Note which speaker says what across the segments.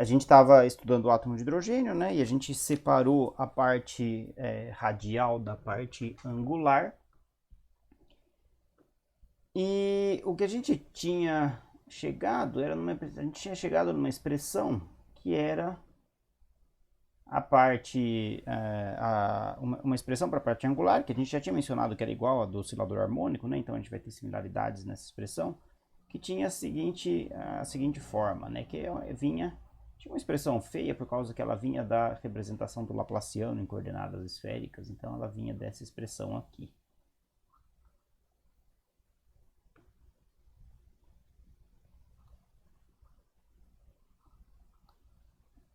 Speaker 1: A gente estava estudando o átomo de hidrogênio, né? E a gente separou a parte radial da parte angular. E o que a gente tinha chegado era a gente tinha chegado numa expressão que era a parte, uma expressão para a parte angular, que a gente já tinha mencionado que era igual a do oscilador harmônico, né? Então a gente vai ter similaridades nessa expressão, que tinha a seguinte forma, né? Que tinha uma expressão feia por causa que ela vinha da representação do Laplaciano em coordenadas esféricas, então ela vinha dessa expressão aqui.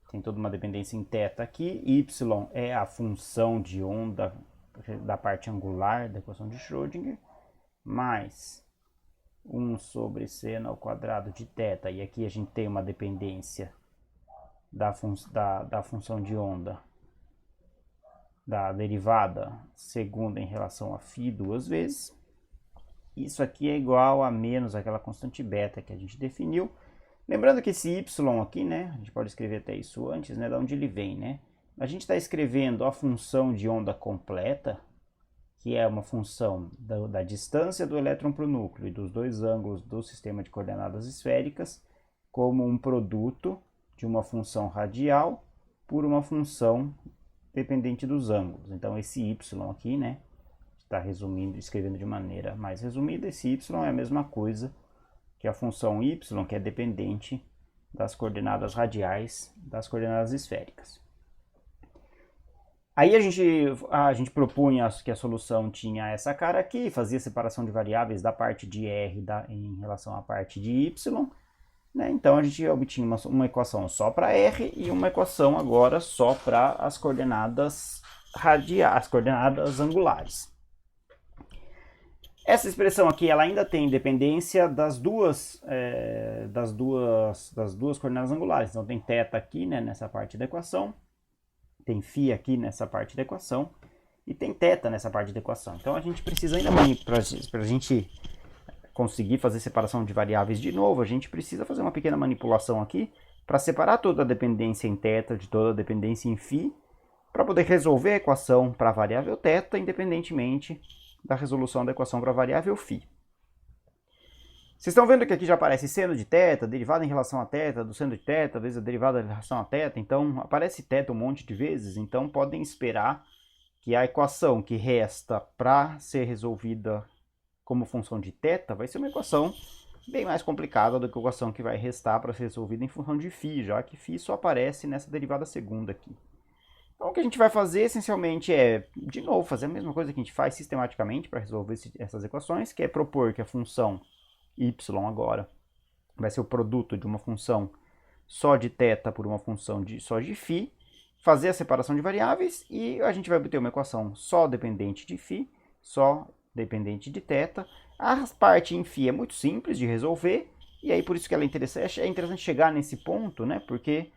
Speaker 1: Tem toda uma dependência em θ aqui, y é a função de onda da parte angular da equação de Schrödinger, mais 1 sobre seno ao quadrado de θ, e aqui a gente tem uma dependência da função de onda, da derivada segunda em relação a φ duas vezes. Isso aqui é igual a menos aquela constante beta que a gente definiu. Lembrando que esse y aqui, né, a gente pode escrever até isso antes, né, de onde ele vem, né? A gente está escrevendo a função de onda completa, que é uma função da distância do elétron para o núcleo e dos dois ângulos do sistema de coordenadas esféricas, como um produto de uma função radial por uma função dependente dos ângulos. Então esse y aqui, né, está resumindo, escrevendo de maneira mais resumida, esse y é a mesma coisa que a função y, que é dependente das coordenadas radiais das coordenadas esféricas. Aí a gente propunha que a solução tinha essa cara aqui, fazia separação de variáveis da parte de r em relação à parte de y, né? Então a gente obtinha uma equação só para r e uma equação agora só para as coordenadas radiais, as coordenadas angulares. Essa expressão aqui ela ainda tem dependência das duas coordenadas angulares. Então tem θ aqui, né, nessa parte da equação, tem φ aqui nessa parte da equação e tem θ nessa parte da equação. Então a gente precisa ainda, para a gente conseguir fazer separação de variáveis de novo, a gente precisa fazer uma pequena manipulação aqui para separar toda a dependência em θ de toda a dependência em φ, para poder resolver a equação para a variável θ, independentemente da resolução da equação para a variável φ. Vocês estão vendo que aqui já aparece seno de θ, derivada em relação a θ, do seno de θ, vezes a derivada em relação a θ, então aparece θ um monte de vezes, então podem esperar que a equação que resta para ser resolvida como função de θ vai ser uma equação bem mais complicada do que a equação que vai restar para ser resolvida em função de φ, já que φ só aparece nessa derivada segunda aqui. Então o que a gente vai fazer essencialmente é, de novo, fazer a mesma coisa que a gente faz sistematicamente para resolver essas equações, que é propor que a função y agora vai ser o produto de uma função só de θ por uma função só de φ, fazer a separação de variáveis e a gente vai obter uma equação só dependente de φ, só dependente de θ. A parte em φ é muito simples de resolver, e aí por isso que ela é interessante chegar nesse ponto, né? Porque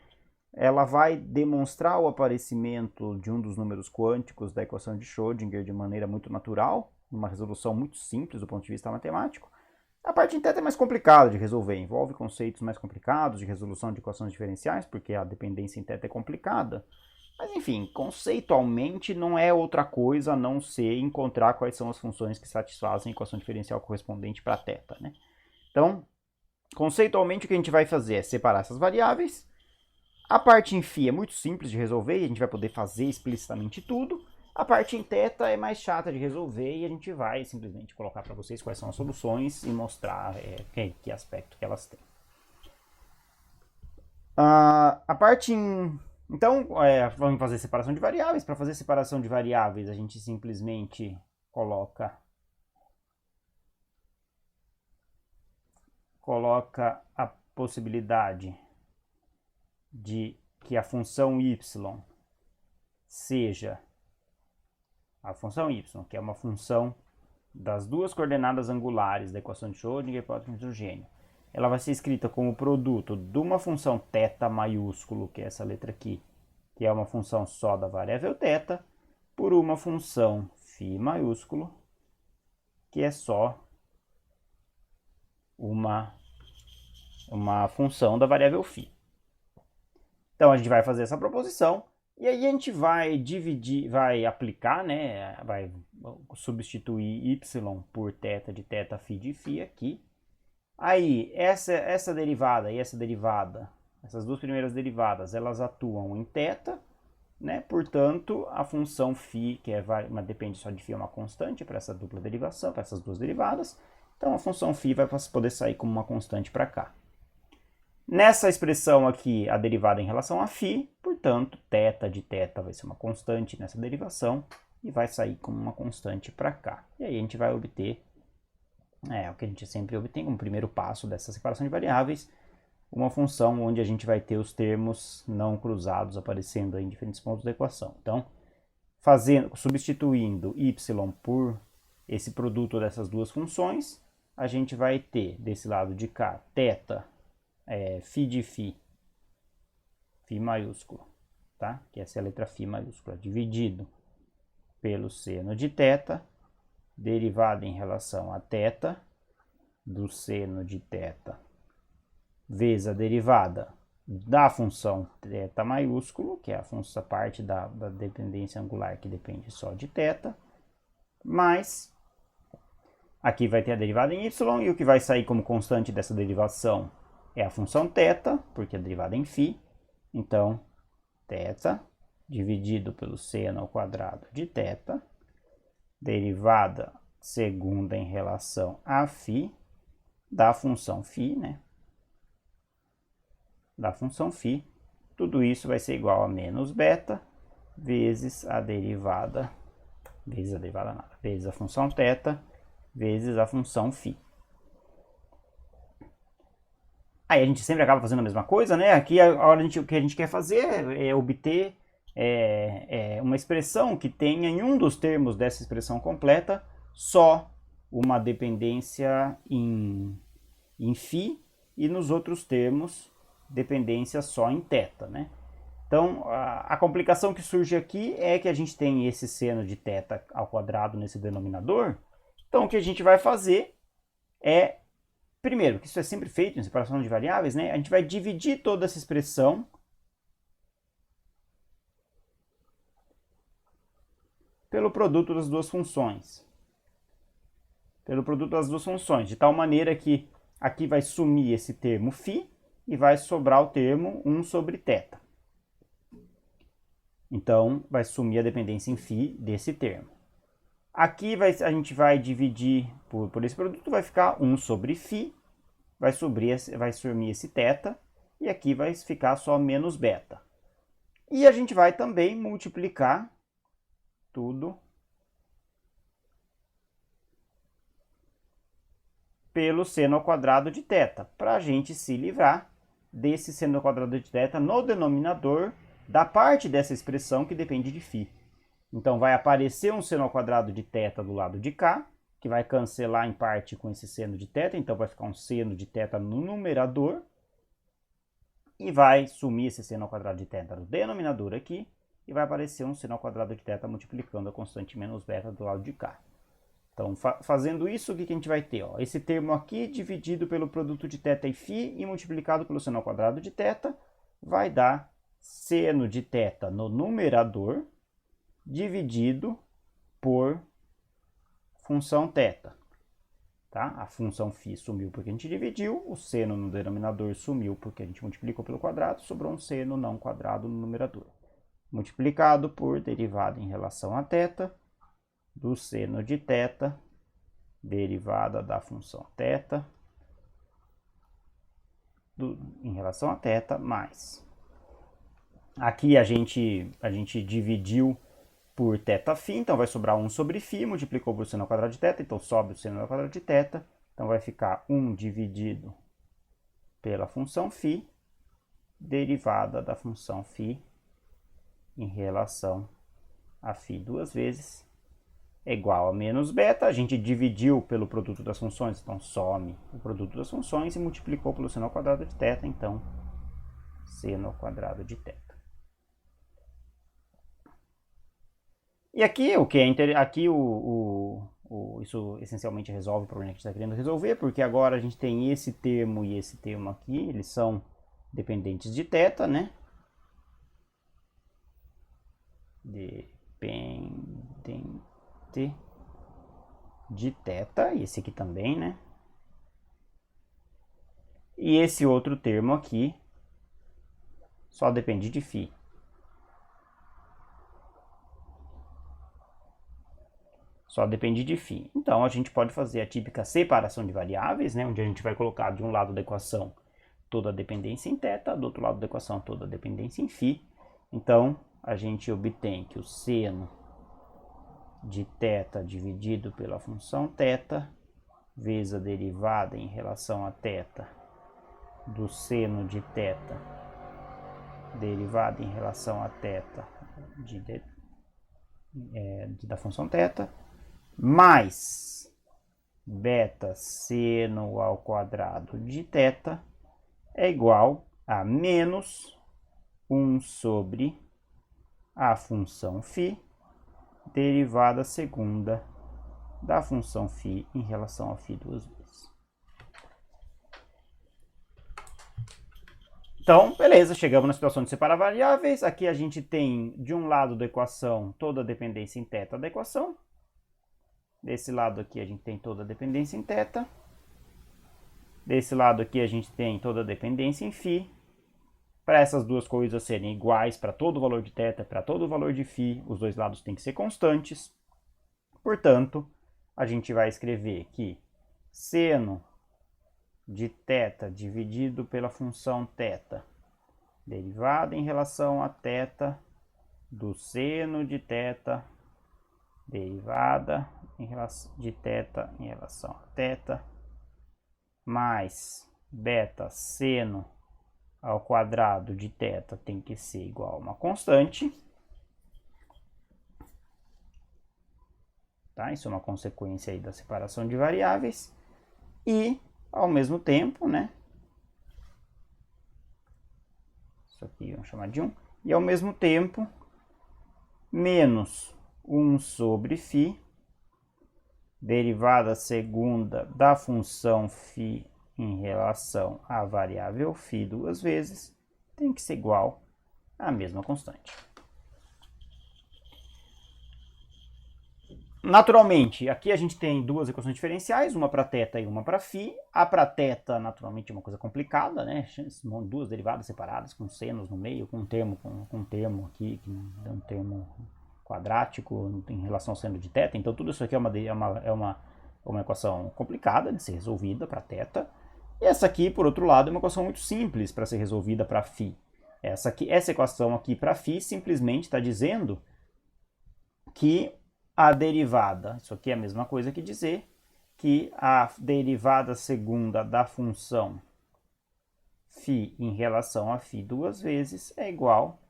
Speaker 1: ela vai demonstrar o aparecimento de um dos números quânticos da equação de Schrödinger de maneira muito natural, numa resolução muito simples do ponto de vista matemático. A parte em θ é mais complicada de resolver, envolve conceitos mais complicados de resolução de equações diferenciais, porque a dependência em θ é complicada. Mas enfim, conceitualmente não é outra coisa a não ser encontrar quais são as funções que satisfazem a equação diferencial correspondente para θ, né? Então, conceitualmente o que a gente vai fazer é separar essas variáveis. A parte em φ é muito simples de resolver e a gente vai poder fazer explicitamente tudo. A parte em θ é mais chata de resolver e a gente vai simplesmente colocar para vocês quais são as soluções e mostrar que aspecto que elas têm. A parte em... Então, vamos fazer separação de variáveis. Para fazer separação de variáveis, a gente simplesmente coloca a possibilidade de que a função y seja a função y, que é uma função das duas coordenadas angulares da equação de Schrödinger para o átomo de hidrogênio. Ela vai ser escrita como produto de uma função θ maiúsculo, que é essa letra aqui, que é uma função só da variável θ, por uma função φ maiúsculo, que é só uma função da variável φ. Então a gente vai fazer essa proposição e aí a gente vai dividir, vai aplicar, né, vai substituir y por θ de θ φ de φ aqui. Aí essa derivada e essa derivada, essas duas primeiras derivadas, elas atuam em θ, né? Portanto, a função φ, que depende só de φ, é uma constante para essa dupla derivação, para essas duas derivadas. Então a função φ vai poder sair como uma constante para cá. Nessa expressão aqui, a derivada em relação a φ, portanto, θ de θ vai ser uma constante nessa derivação e vai sair como uma constante para cá. E aí a gente vai obter o que a gente sempre obtém como primeiro passo dessa separação de variáveis, uma função onde a gente vai ter os termos não cruzados aparecendo aí em diferentes pontos da equação. Então, substituindo y por esse produto dessas duas funções, a gente vai ter desse lado de cá θ, φ de φ maiúsculo, tá? Que essa é a letra φ maiúscula, dividido pelo seno de θ, derivada em relação a θ do seno de θ vezes a derivada da função θ maiúsculo, que é a parte da dependência angular que depende só de θ, mais aqui vai ter a derivada em y, e o que vai sair como constante dessa derivação é a função θ, porque a derivada é em φ, então θ dividido pelo seno ao quadrado de θ, derivada segunda em relação a φ, da função φ, né? Da função φ, tudo isso vai ser igual a menos beta vezes a derivada, vezes a função θ, vezes a função φ. Aí a gente sempre acaba fazendo a mesma coisa, né? Aqui o que a gente quer fazer é obter uma expressão que tenha em um dos termos dessa expressão completa só uma dependência em φ e nos outros termos dependência só em θ, né? Então, a complicação que surge aqui é que a gente tem esse seno de θ ao quadrado nesse denominador. Então, o que a gente vai fazer é, primeiro, que isso é sempre feito em separação de variáveis, né? A gente vai dividir toda essa expressão pelo produto das duas funções. De tal maneira que aqui vai sumir esse termo φ e vai sobrar o termo 1 sobre θ. Então, vai sumir a dependência em φ desse termo. Aqui a gente vai dividir por esse produto, vai ficar 1 sobre φ, vai sumir esse θ, e aqui vai ficar só menos beta. E a gente vai também multiplicar tudo pelo seno ao quadrado de θ, para a gente se livrar desse seno ao quadrado de θ no denominador da parte dessa expressão que depende de φ. Então, vai aparecer um seno ao quadrado de θ do lado de cá, que vai cancelar em parte com esse seno de θ, então vai ficar um seno de θ no numerador, e vai sumir esse seno ao quadrado de θ no denominador aqui, e vai aparecer um seno ao quadrado de θ multiplicando a constante menos beta do lado de cá. Então, fazendo isso, o que a gente vai ter? Esse termo aqui dividido pelo produto de θ e φ e multiplicado pelo seno ao quadrado de θ vai dar seno de θ no numerador dividido por função θ. Tá? A função φ sumiu porque a gente dividiu, o seno no denominador sumiu porque a gente multiplicou pelo quadrado, sobrou um seno não quadrado no numerador. Multiplicado por derivada em relação a θ, do seno de θ, derivada da função θ, em relação a θ, mais. Aqui a gente dividiu por θ φ, então vai sobrar 1 sobre φ, multiplicou por seno ao quadrado de θ, então sobe o seno ao quadrado de θ, então vai ficar 1 dividido pela função φ, derivada da função φ em relação a φ duas vezes, é igual a menos beta. A gente dividiu pelo produto das funções, então some o produto das funções e multiplicou pelo seno ao quadrado de θ, então seno ao quadrado de θ. E aqui o que é aqui isso essencialmente resolve o problema que a gente está querendo resolver, porque agora a gente tem esse termo e esse termo aqui, eles são dependentes de θ, né? dependente de θ, e esse aqui também, né? E esse outro termo aqui só depende de φ. Só depende de φ. Então, a gente pode fazer a típica separação de variáveis, né? Onde a gente vai colocar de um lado da equação toda a dependência em θ, do outro lado da equação toda a dependência em φ. Então, a gente obtém que o seno de θ dividido pela função θ, vezes a derivada em relação a θ do seno de θ, derivada em relação a θ da função θ, mais beta seno ao quadrado de θ é igual a menos 1 sobre a função φ, derivada segunda da função φ em relação a φ duas vezes. Então, beleza, chegamos na situação de separar variáveis. Aqui a gente tem, de um lado da equação, toda a dependência em θ da equação. Desse lado aqui a gente tem toda a dependência em θ. Desse lado aqui a gente tem toda a dependência em φ. Para essas duas coisas serem iguais para todo o valor de θ, para todo o valor de φ, os dois lados têm que ser constantes. Portanto, a gente vai escrever que seno de θ dividido pela função θ, derivada em relação a θ do seno de θ, derivada de θ em relação a θ, mais beta seno ao quadrado de θ tem que ser igual a uma constante. Tá? Isso é uma consequência aí da separação de variáveis. E, ao mesmo tempo, né? Isso aqui vamos chamar de 1. E, ao mesmo tempo, menos 1 sobre φ, derivada segunda da função φ em relação à variável φ duas vezes, tem que ser igual à mesma constante. Naturalmente, aqui a gente tem duas equações diferenciais, uma para θ e uma para φ. A para θ, naturalmente, é uma coisa complicada, né? Duas derivadas separadas, com senos no meio, com um termo aqui, que é um termo quadrático em relação ao seno de θ. Então, tudo isso aqui é uma equação complicada de ser resolvida para θ. E essa aqui, por outro lado, é uma equação muito simples para ser resolvida para φ. Essa equação aqui para φ simplesmente está dizendo que a derivada, isso aqui é a mesma coisa que dizer que a derivada segunda da função φ em relação a φ duas vezes é igual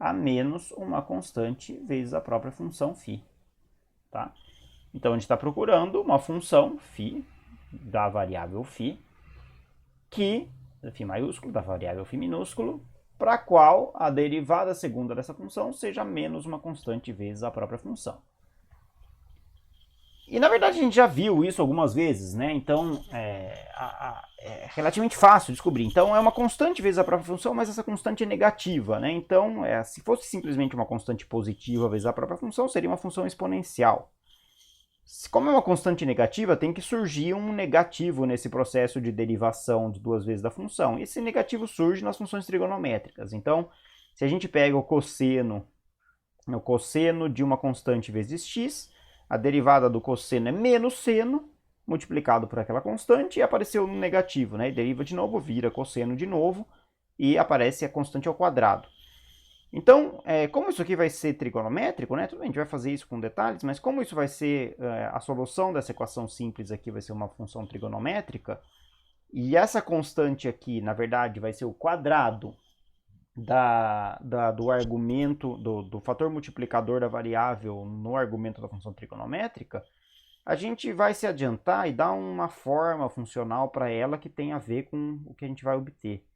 Speaker 1: a menos uma constante vezes a própria função φ. Tá? Então, a gente está procurando uma função φ da variável φ, que, φ maiúsculo, da variável φ minúsculo, para a qual a derivada segunda dessa função seja menos uma constante vezes a própria função. E, na verdade, a gente já viu isso algumas vezes, né? Então, é relativamente fácil descobrir. Então, é uma constante vezes a própria função, mas essa constante é negativa, né? Então, se fosse simplesmente uma constante positiva vezes a própria função, seria uma função exponencial. Como é uma constante negativa, tem que surgir um negativo nesse processo de derivação de duas vezes da função. Esse negativo surge nas funções trigonométricas. Então, se a gente pega o cosseno de uma constante vezes x, a derivada do cosseno é menos seno, multiplicado por aquela constante, e apareceu um negativo, né? E deriva de novo, vira cosseno de novo, e aparece a constante ao quadrado. Então, como isso aqui vai ser trigonométrico, né? Tudo bem, a gente vai fazer isso com detalhes, mas como isso vai ser a solução dessa equação simples aqui vai ser uma função trigonométrica, e essa constante aqui, na verdade, vai ser o quadrado do argumento, do fator multiplicador da variável no argumento da função trigonométrica, a gente vai se adiantar e dar uma forma funcional para ela que tem a ver com o que a gente vai obter.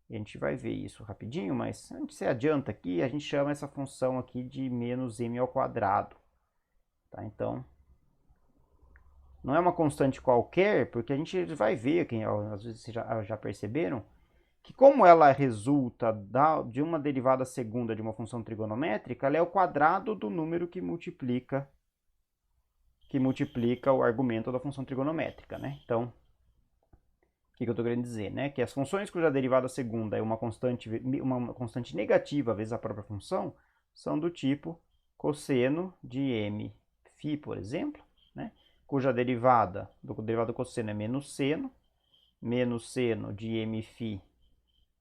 Speaker 1: E a gente vai ver isso rapidinho, mas a gente se adianta aqui, a gente chama essa função aqui de menos m ao quadrado. Tá? Então, não é uma constante qualquer, porque a gente vai ver, às vezes vocês já perceberam, que como ela resulta de uma derivada segunda de uma função trigonométrica, ela é o quadrado do número que multiplica o argumento da função trigonométrica, né? Então, o que eu estou querendo dizer, né? Que as funções cuja derivada segunda é uma constante negativa vezes a própria função, são do tipo cosseno de mφ, por exemplo, né? Cuja derivada do cosseno é menos seno de mφ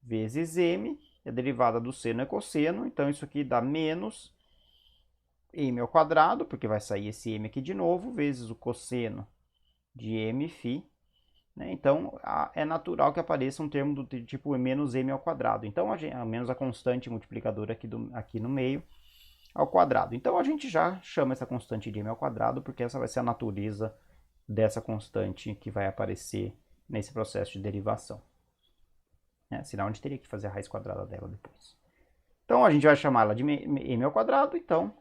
Speaker 1: vezes m, a derivada do seno é cosseno, então isso aqui dá menos m ao quadrado, porque vai sair esse m aqui de novo, vezes o cosseno de mφ, né? Então, é natural que apareça um termo do tipo menos m ao quadrado. Então, menos a constante multiplicadora aqui no meio ao quadrado. Então, a gente já chama essa constante de m ao quadrado, porque essa vai ser a natureza dessa constante que vai aparecer nesse processo de derivação. Senão, a gente teria que fazer a raiz quadrada dela depois. Então, a gente vai chamar ela de m ao quadrado, então,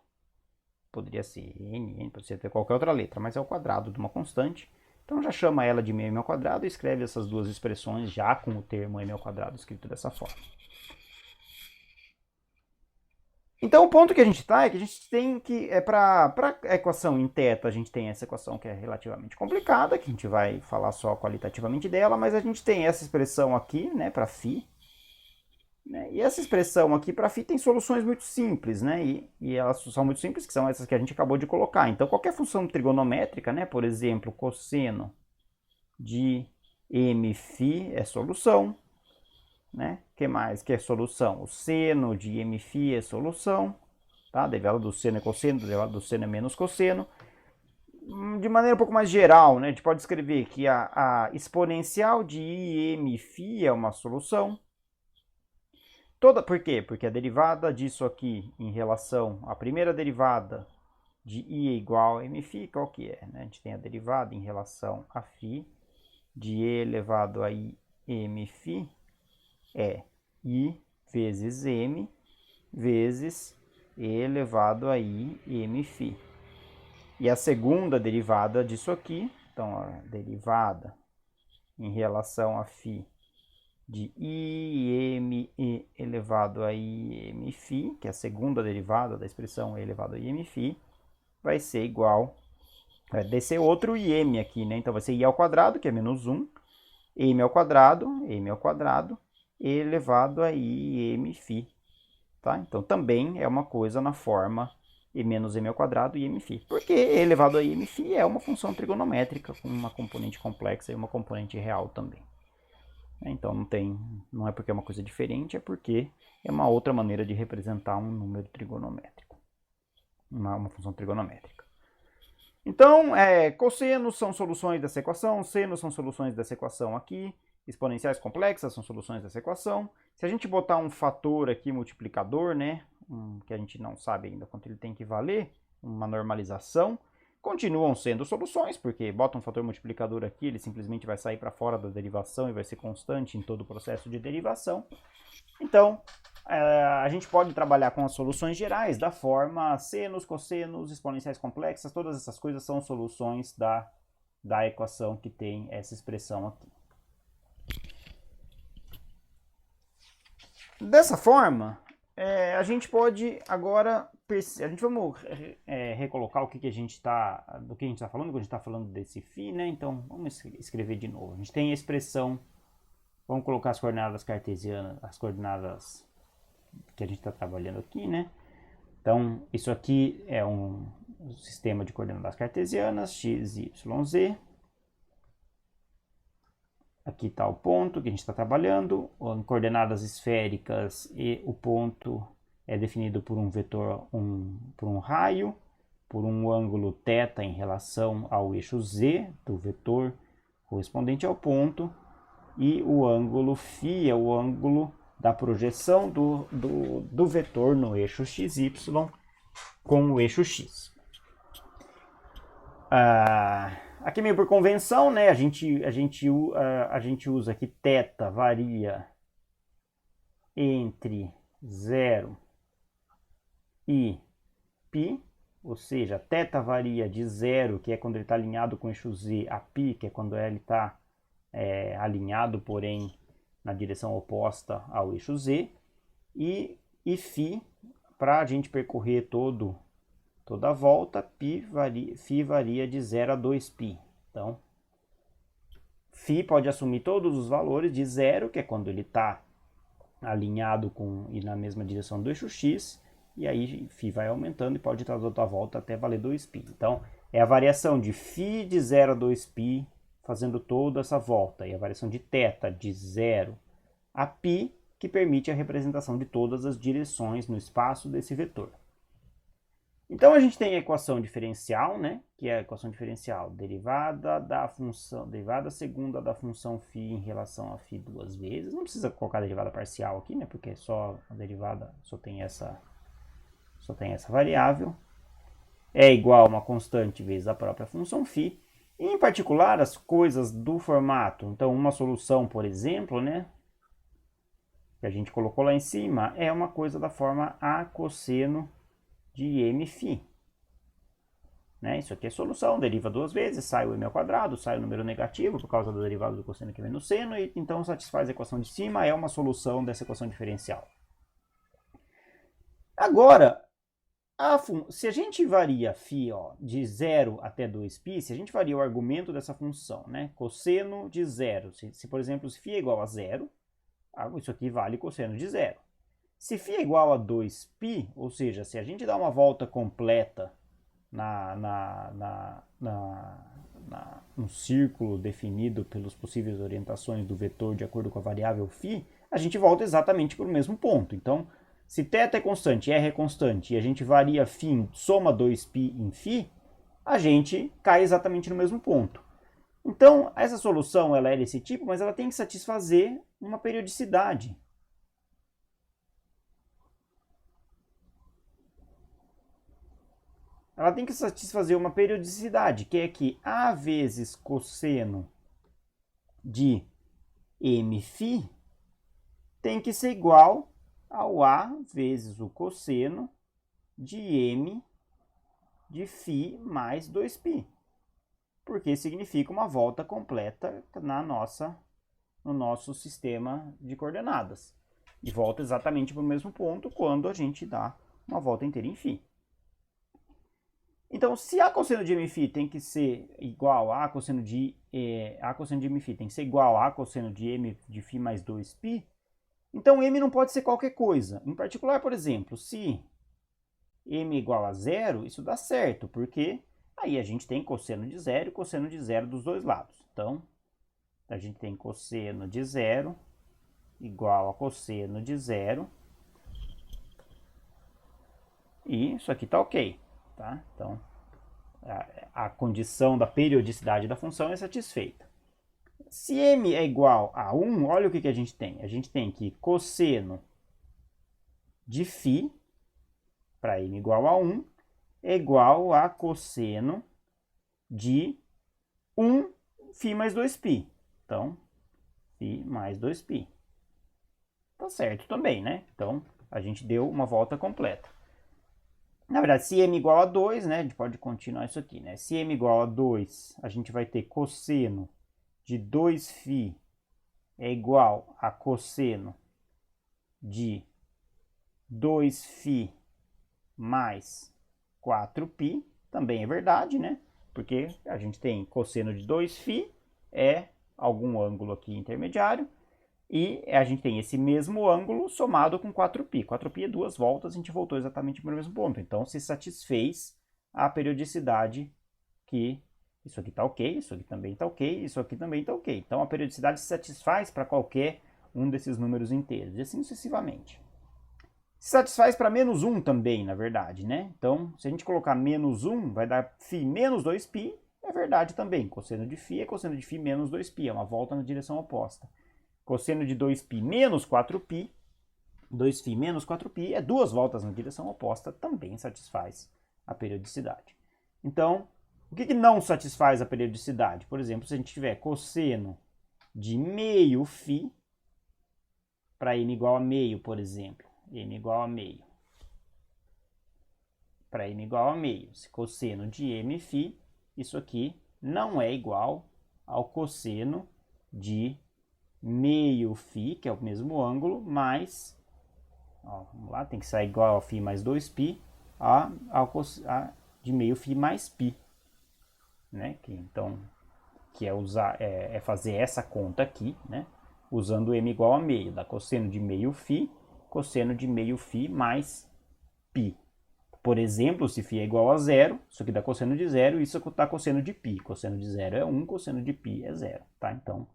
Speaker 1: poderia ser n, poderia ser qualquer outra letra, mas é o quadrado de uma constante. Então já chama ela de m ao quadrado e escreve essas duas expressões já com o termo m ao quadrado escrito dessa forma. Então o ponto que a gente está é que a gente tem que, para a equação em θ, a gente tem essa equação que é relativamente complicada, que a gente vai falar só qualitativamente dela, mas a gente tem essa expressão aqui, né, para φ, né, e essa expressão aqui para φ tem soluções muito simples, né, e elas são muito simples, que são essas que a gente acabou de colocar. Então qualquer função trigonométrica, né, por exemplo, cosseno de mφ é solução, né? O que mais que é solução? O seno de mφ é solução, tá? A derivada do seno é cosseno, a derivada do seno é menos cosseno. De maneira um pouco mais geral, né? A gente pode escrever que a exponencial de imφ é uma solução. Por quê? Porque a derivada disso aqui em relação à primeira derivada de i é igual a mφ, qual que é? Né? A gente tem a derivada em relação a φ de e elevado a i mφ é i vezes m vezes e elevado a i mφ. E a segunda derivada disso aqui, então a derivada em relação a φ de i m e elevado a i mφ, que é a segunda derivada da expressão e elevado a i mφ, vai ser igual, vai descer outro im aqui, né? Então vai ser i ao quadrado, que é menos 1, m ao quadrado, e elevado a i mφ. Tá? Então também é uma coisa na forma e menos m ao quadrado e mφ. Porque e elevado a i mφ é uma função trigonométrica com uma componente complexa e uma componente real também. Então não é porque é uma coisa diferente, é porque é uma outra maneira de representar um número trigonométrico. Uma função trigonométrica. Então, cossenos são soluções dessa equação, senos são soluções dessa equação aqui, exponenciais complexas são soluções dessa equação. Se a gente botar um fator aqui multiplicador, né, que a gente não sabe ainda quanto ele tem que valer, uma normalização, continuam sendo soluções, porque bota um fator multiplicador aqui, ele simplesmente vai sair para fora da derivação e vai ser constante em todo o processo de derivação. Então, a gente pode trabalhar com as soluções gerais da forma senos, cossenos, exponenciais complexas, todas essas coisas são soluções da equação que tem essa expressão aqui. Dessa forma, a gente pode agora, vamos recolocar do que a gente está falando, quando a gente está falando desse φ, né? Então, vamos escrever de novo. A gente tem a expressão, vamos colocar as coordenadas cartesianas, as coordenadas que a gente está trabalhando aqui, né? Então, isso aqui é um sistema de coordenadas cartesianas, x, y, z. Aqui está o ponto que a gente está trabalhando, em coordenadas esféricas, e o ponto é definido por um vetor, por um raio, por um ângulo θ em relação ao eixo z do vetor correspondente ao ponto, e o ângulo φ é o ângulo da projeção do vetor no eixo xy com o eixo x. Aqui meio por convenção, né, a gente usa que θ varia entre 0 e π, ou seja, θ varia de 0, que é quando ele está alinhado com o eixo z, a π, que é quando ele está alinhado, porém na direção oposta ao eixo Z, e φ, para a gente percorrer toda a volta, φ varia de 0 a 2π. Então, φ pode assumir todos os valores de 0, que é quando ele está alinhado e na mesma direção do eixo x, e aí φ vai aumentando e pode estar toda a volta até valer 2π. Então, é a variação de φ de 0 a 2π fazendo toda essa volta, e a variação de θ de 0 a π, que permite a representação de todas as direções no espaço desse vetor. Então a gente tem a equação diferencial, né, que é a equação diferencial derivada segunda da função φ em relação a φ duas vezes. Não precisa colocar a derivada parcial aqui, né, porque só a derivada só tem essa variável. É igual a uma constante vezes a própria função φ. E, em particular, as coisas do formato. Então, uma solução, por exemplo, né, que a gente colocou lá em cima, é uma coisa da forma a cosseno de mφ. Né? Isso aqui é solução, deriva duas vezes, sai o m ao quadrado, sai o número negativo por causa da derivada do cosseno que vem no seno, e então satisfaz a equação de cima, é uma solução dessa equação diferencial. Agora, se a gente varia φ de 0 até 2π, se a gente varia o argumento dessa função, né? Cosseno de 0, por exemplo, se φ é igual a 0, isso aqui vale cosseno de 0. Se φ é igual a 2π, ou seja, se a gente dá uma volta completa no círculo definido pelas possíveis orientações do vetor de acordo com a variável φ, a gente volta exatamente para o mesmo ponto. Então, se θ é constante, r é constante, e a gente varia φ, soma 2π em φ, a gente cai exatamente no mesmo ponto. Então, essa solução ela é desse tipo, mas ela tem que satisfazer uma periodicidade. Ela tem que satisfazer uma periodicidade, que é que A vezes cosseno de mφ tem que ser igual ao A vezes o cosseno de m de φ mais 2π. Porque significa uma volta completa no nosso sistema de coordenadas. E volta exatamente para o mesmo ponto quando a gente dá uma volta inteira em φ. Então, se A cosseno de mφ tem que ser igual a cosseno de mφ tem que ser igual a cosseno de m de φ mais 2π, então m não pode ser qualquer coisa. Em particular, por exemplo, se m é igual a 0, isso dá certo, porque aí a gente tem cosseno de 0 e cosseno de 0 dos dois lados. Então, a gente tem cosseno de 0 igual a cosseno de 0. E isso aqui está ok. Tá? Então, a condição da periodicidade da função é satisfeita. Se m é igual a 1, olha o que a gente tem. A gente tem que cosseno de φ, para m igual a 1, é igual a cosseno de 1 φ mais 2π. Então, φ mais 2π. Tá certo também, né? Então, a gente deu uma volta completa. Na verdade, se m igual a 2, né, a gente pode continuar isso aqui, né? Se m igual a 2, a gente vai ter cosseno de 2φ é igual a cosseno de 2φ mais 4π. Também é verdade, né? Porque a gente tem cosseno de 2φ é algum ângulo aqui intermediário, e a gente tem esse mesmo ângulo somado com 4π. 4π é duas voltas, a gente voltou exatamente para o mesmo ponto. Então, se satisfez a periodicidade que isso aqui está ok, isso aqui também está ok, isso aqui também está ok. Então, a periodicidade se satisfaz para qualquer um desses números inteiros, e assim sucessivamente. Se satisfaz para menos 1 também, na verdade, né? Então, se a gente colocar menos 1, vai dar φ menos 2π, é verdade também. Cosseno de φ é cosseno de φ menos 2π, é uma volta na direção oposta. Cosseno de 2π menos 4π, 2φ menos 4π é duas voltas na direção oposta, também satisfaz a periodicidade. Então, o que não satisfaz a periodicidade? Por exemplo, se a gente tiver cosseno de meio φ, para n igual a meio, por exemplo, n igual a meio. Para n igual a meio, se cosseno de mφ, isso aqui não é igual ao cosseno de meio φ, que é o mesmo ângulo, mais, ó, vamos lá, tem que sair igual a φ mais 2π, de meio φ mais π, né? Então, que é fazer essa conta aqui, né? Usando m igual a meio, dá cosseno de meio φ, cosseno de meio φ mais π. Por exemplo, se φ é igual a zero, isso aqui dá cosseno de zero, isso dá cosseno de π. Cosseno de zero é 1, cosseno de π é zero, tá? Então,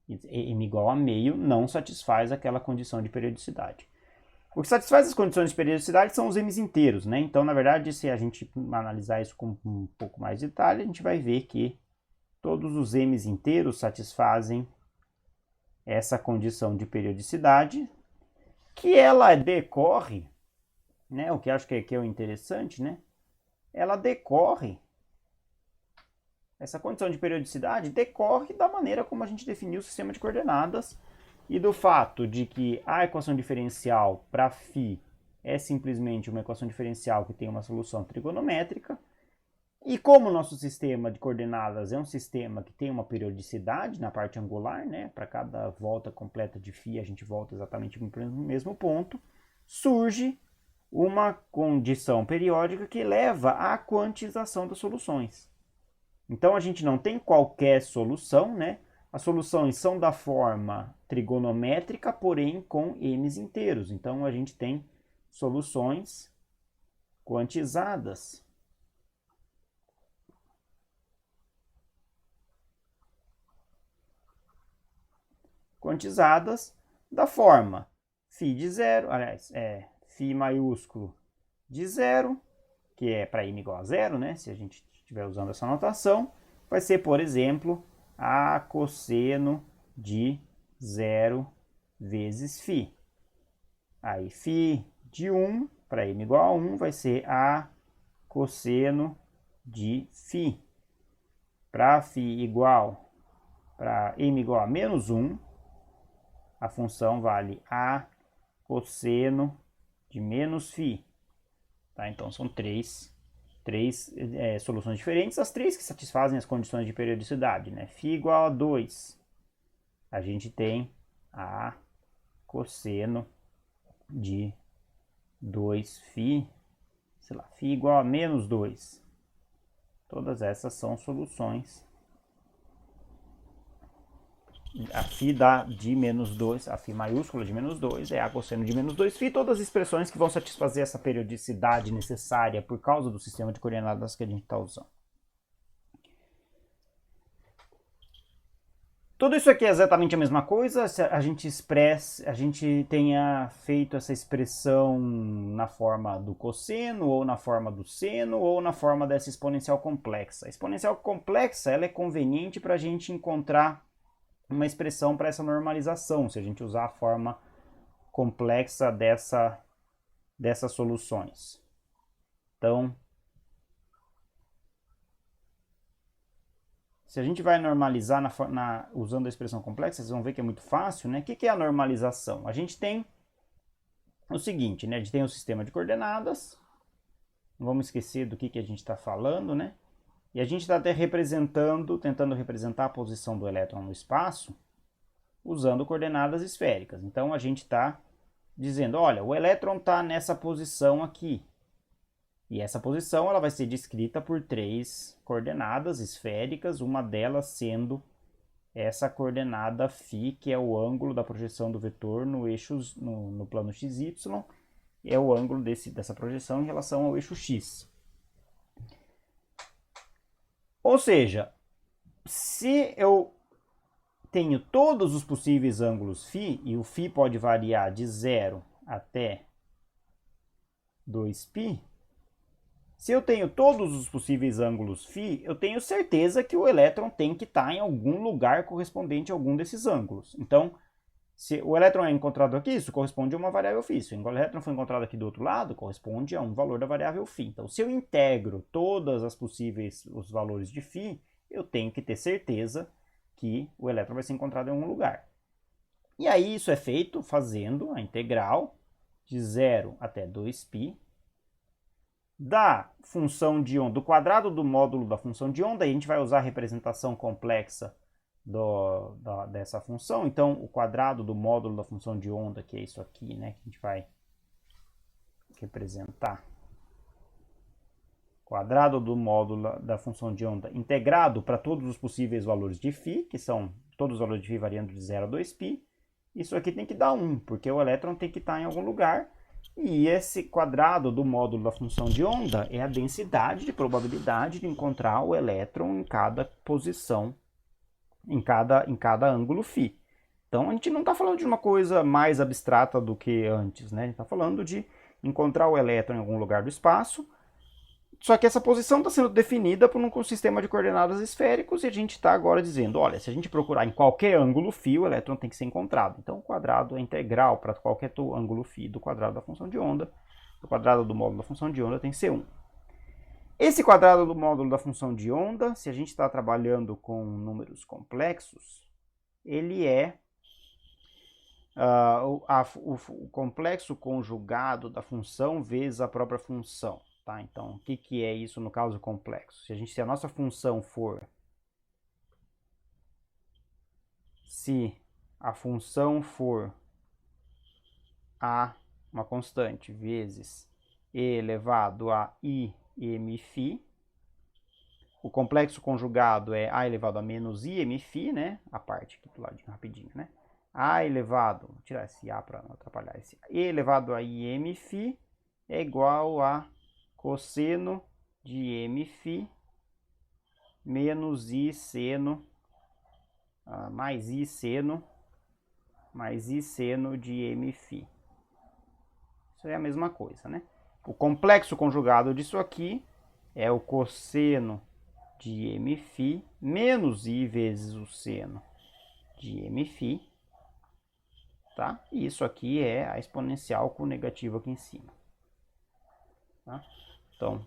Speaker 1: m igual a meio não satisfaz aquela condição de periodicidade. O que satisfaz as condições de periodicidade são os m's inteiros, né? Então, na verdade, se a gente analisar isso com um pouco mais de detalhe, a gente vai ver que todos os m's inteiros satisfazem essa condição de periodicidade, que ela decorre, né? O que acho que é o interessante, né? Ela decorre, essa condição de periodicidade decorre da maneira como a gente definiu o sistema de coordenadas e do fato de que a equação diferencial para φ é simplesmente uma equação diferencial que tem uma solução trigonométrica. E como o nosso sistema de coordenadas é um sistema que tem uma periodicidade na parte angular, né? Para cada volta completa de φ a gente volta exatamente no mesmo ponto, surge uma condição periódica que leva à quantização das soluções. Então a gente não tem qualquer solução, né? As soluções são da forma trigonométrica, porém com m's inteiros. Então a gente tem soluções quantizadas. Quantizadas da forma φ de zero, aliás, φ maiúsculo de zero, que é para m igual a zero, né? Se a gente estiver usando essa notação, vai ser, por exemplo, a cosseno de zero vezes φ. Aí φ de 1 para m igual a 1 vai ser a cosseno de φ. Para φ igual, para m igual a menos 1, a função vale a cosseno de menos φ. Tá? Então, são três soluções diferentes, as três que satisfazem as condições de periodicidade, né? Φ igual a 2, a gente tem a cosseno de 2φ, sei lá, φ igual a menos 2. Todas essas são soluções. A φ dá de menos 2, a φ maiúscula de menos 2 é a cosseno de menos 2φ, todas as expressões que vão satisfazer essa periodicidade necessária por causa do sistema de coordenadas que a gente está usando. Tudo isso aqui é exatamente a mesma coisa, se a gente tenha feito essa expressão na forma do cosseno, ou na forma do seno, ou na forma dessa exponencial complexa. A exponencial complexa ela é conveniente para a gente encontrar uma expressão para essa normalização, se a gente usar a forma complexa dessas soluções. Então, se a gente vai normalizar usando a expressão complexa, vocês vão ver que é muito fácil, né? O que é a normalização? A gente tem o seguinte, né? A gente tem um sistema de coordenadas, não vamos esquecer do que a gente está falando, né? E a gente está até tentando representar a posição do elétron no espaço, usando coordenadas esféricas. Então, a gente está dizendo, olha, o elétron está nessa posição aqui. E essa posição ela vai ser descrita por três coordenadas esféricas, uma delas sendo essa coordenada φ, que é o ângulo da projeção do vetor no plano xy, é o ângulo dessa projeção em relação ao eixo x. Ou seja, se eu tenho todos os possíveis ângulos φ, e o φ pode variar de 0 até 2π, se eu tenho todos os possíveis ângulos φ, eu tenho certeza que o elétron tem que estar em algum lugar correspondente a algum desses ângulos. Então, se o elétron é encontrado aqui, isso corresponde a uma variável φ. Se o elétron foi encontrado aqui do outro lado, corresponde a um valor da variável φ. Então, se eu integro todas as possíveis os valores de φ, eu tenho que ter certeza que o elétron vai ser encontrado em algum lugar. E aí isso é feito fazendo a integral de 0 até 2π da função de onda, do quadrado do módulo da função de onda, e a gente vai usar a representação complexa dessa função. Então, o quadrado do módulo da função de onda, que é isso aqui, né, que a gente vai representar. Quadrado do módulo da função de onda integrado para todos os possíveis valores de φ, que são todos os valores de φ variando de 0 a 2π. Isso aqui tem que dar 1, porque o elétron tem que estar em algum lugar. E esse quadrado do módulo da função de onda é a densidade de probabilidade de encontrar o elétron em cada posição, em cada ângulo φ. Então a gente não está falando de uma coisa mais abstrata do que antes, né? A gente está falando de encontrar o elétron em algum lugar do espaço. Só que essa posição está sendo definida por um sistema de coordenadas esféricos e a gente está agora dizendo, olha, se a gente procurar em qualquer ângulo φ, o elétron tem que ser encontrado. Então o quadrado é integral para qualquer ângulo φ do quadrado da função de onda. O quadrado do módulo da função de onda tem que ser 1. Esse quadrado do módulo da função de onda, se a gente está trabalhando com números complexos, ele é o complexo conjugado da função vezes a própria função. Tá? Então, o que é isso no caso complexo? Se a nossa função for... Se a função for a, uma constante, vezes e elevado a imφ, o complexo conjugado é a elevado a menos imφ, né? A parte aqui do ladinho rapidinho, né? A elevado, vou tirar esse A para não atrapalhar, esse E elevado a imφ é igual a cosseno de mφ menos I seno, mais I seno de mφ. Isso é a mesma coisa, né? O complexo conjugado disso aqui é o cosseno de mφ menos I vezes o seno de mφ, tá? E isso aqui é a exponencial com o negativo aqui em cima. Tá? Então,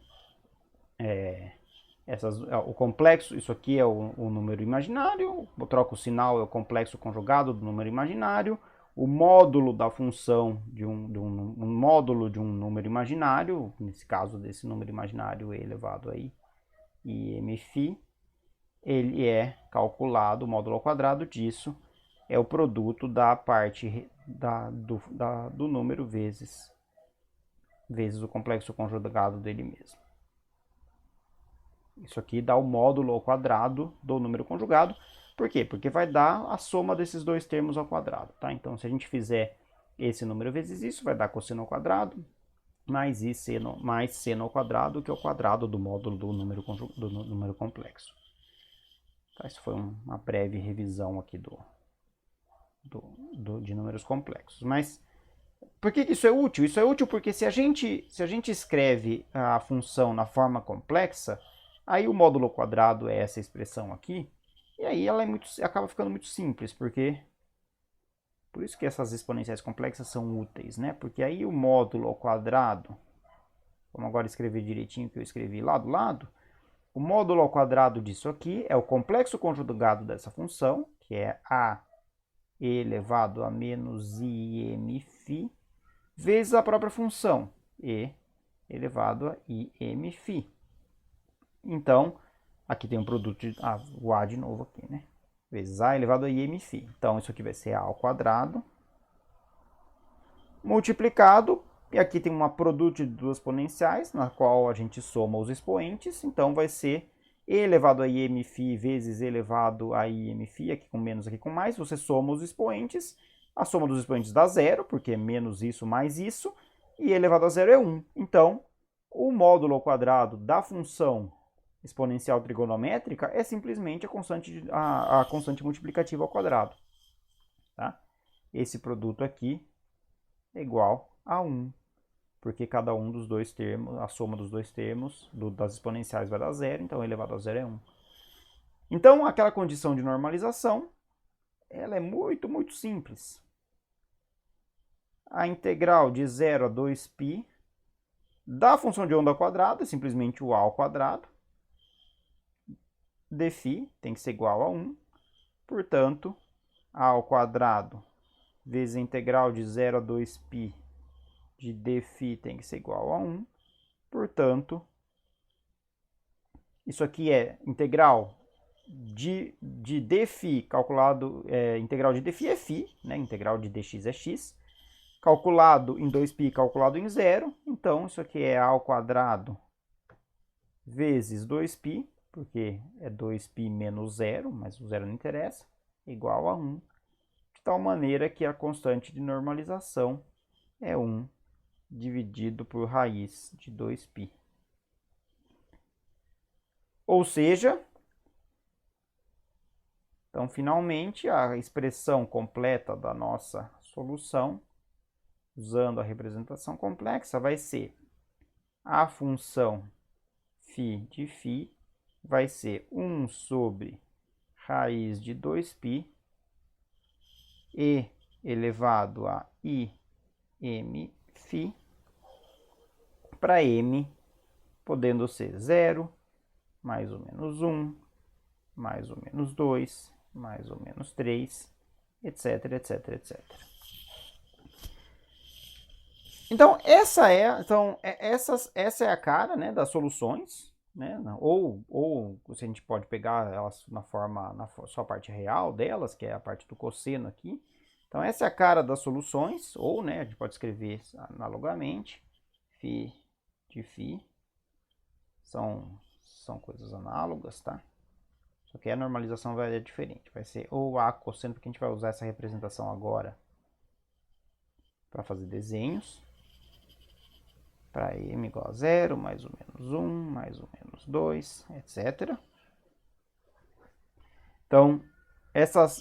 Speaker 1: o complexo, isso aqui é o número imaginário, eu troco o sinal, é o complexo conjugado do número imaginário, o módulo da função de um módulo de um número imaginário, nesse caso desse número imaginário e elevado a imφ, ele é calculado, o módulo ao quadrado disso é o produto da parte do número vezes o complexo conjugado dele mesmo. Isso aqui dá o módulo ao quadrado do número conjugado. Por quê? Porque vai dar a soma desses dois termos ao quadrado. Tá? Então, se a gente fizer esse número vezes isso, vai dar cosseno ao quadrado, mais seno ao quadrado, que é o quadrado do módulo do número complexo. Tá? Isso foi uma breve revisão aqui de números complexos. Mas por que isso é útil? Isso é útil porque se a gente escreve a função na forma complexa, aí o módulo ao quadrado é essa expressão aqui, e aí ela acaba ficando muito simples, porque por isso que essas exponenciais complexas são úteis, né? Porque aí o módulo ao quadrado, vamos agora escrever direitinho que eu escrevi lá do lado, o módulo ao quadrado disso aqui é o complexo conjugado dessa função, que é a elevado a menos imφ, vezes a própria função, e elevado a imφ. Então, aqui tem um produto de o a de novo aqui, né? Vezes a elevado a imφ. Então, isso aqui vai ser a ao quadrado multiplicado, e aqui tem uma produto de duas exponenciais, na qual a gente soma os expoentes, então vai ser e elevado a imφ vezes e elevado a imφ, aqui com menos, aqui com mais, você soma os expoentes, a soma dos expoentes dá zero, porque é menos isso mais isso, e elevado a zero é 1. Então, o módulo ao quadrado da função exponencial trigonométrica é simplesmente a constante multiplicativa ao quadrado. Tá? Esse produto aqui é igual a 1, porque cada um dos dois termos, a soma dos dois termos das exponenciais vai dar zero, então elevado a zero é 1. Então, aquela condição de normalização, ela é muito, muito simples. A integral de 0 a 2π da função de onda ao quadrado é simplesmente o a ao quadrado. Dφ tem que ser igual a 1. Portanto, a ao quadrado vezes a integral de 0 a 2π de dφ tem que ser igual a 1. Portanto, isso aqui é integral de dφ calculado, integral de dφ é φ, né? Integral de dx é x, calculado em 2π, calculado em zero. Então, isso aqui é a ao quadrado vezes 2π, porque é 2π menos zero, mas o zero não interessa, igual a 1, de tal maneira que a constante de normalização é 1 dividido por raiz de 2π. Ou seja, então, finalmente, a expressão completa da nossa solução, usando a representação complexa, vai ser a função φ de φ vai ser 1 sobre raiz de 2π e elevado a im φ para m, podendo ser 0, mais ou menos 1, mais ou menos 2, mais ou menos 3, etc, etc, etc. Então, essa é a cara, né, das soluções, né? Ou se a gente pode pegar elas na sua parte real delas, que é a parte do cosseno aqui. Então, essa é a cara das soluções, ou, né, a gente pode escrever analogamente, φ de φ, são coisas análogas, tá? Só que a normalização vai ser diferente, vai ser ou a cosseno, porque a gente vai usar essa representação agora para fazer desenhos. Para m igual a 0, mais ou menos 1, mais ou menos 2, etc. Então, essas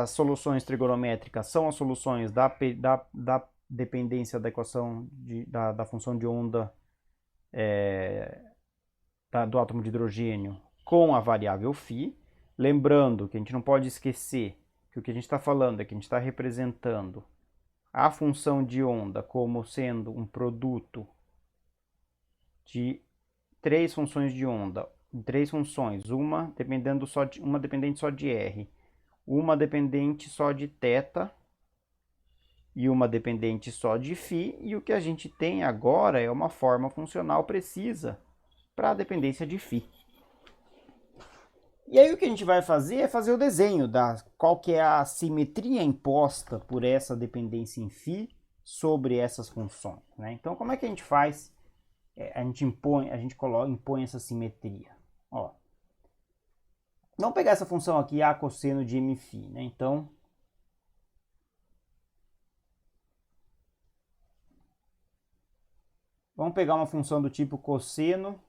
Speaker 1: soluções trigonométricas são as soluções da dependência da equação da função de onda do átomo de hidrogênio com a variável φ. Lembrando que a gente não pode esquecer que o que a gente está falando é que a gente está representando a função de onda como sendo um produto de três funções de onda, três funções, uma dependente só de R, uma dependente só de θ e uma dependente só de φ, e o que a gente tem agora é uma forma funcional precisa para a dependência de φ. E aí o que a gente vai fazer é fazer o desenho qual que é a simetria imposta por essa dependência em φ sobre essas funções, né? Então, como é que a gente faz? A gente impõe essa simetria. Ó, vamos pegar essa função aqui, a cosseno de mφ, né? Então, vamos pegar uma função do tipo cosseno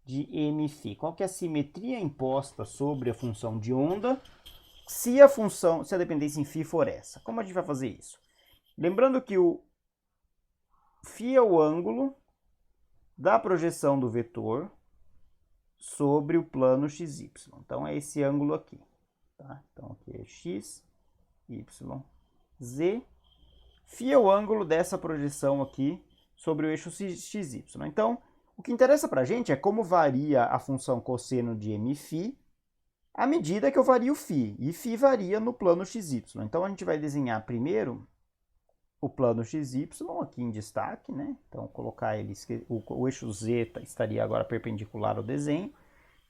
Speaker 1: de mφ. Qual que é a simetria imposta sobre a função de onda se a dependência em φ for essa? Como a gente vai fazer isso? Lembrando que o φ é o ângulo da projeção do vetor sobre o plano xy. Então, é esse ângulo aqui. Tá? Então, aqui é x, y, z. Φ é o ângulo dessa projeção aqui sobre o eixo xy. Então, o que interessa para a gente é como varia a função cosseno de mφ à medida que eu vario φ. E φ varia no plano xy. Então, a gente vai desenhar primeiro o plano XY aqui em destaque, né? Então, colocar ele, o eixo Z estaria agora perpendicular ao desenho.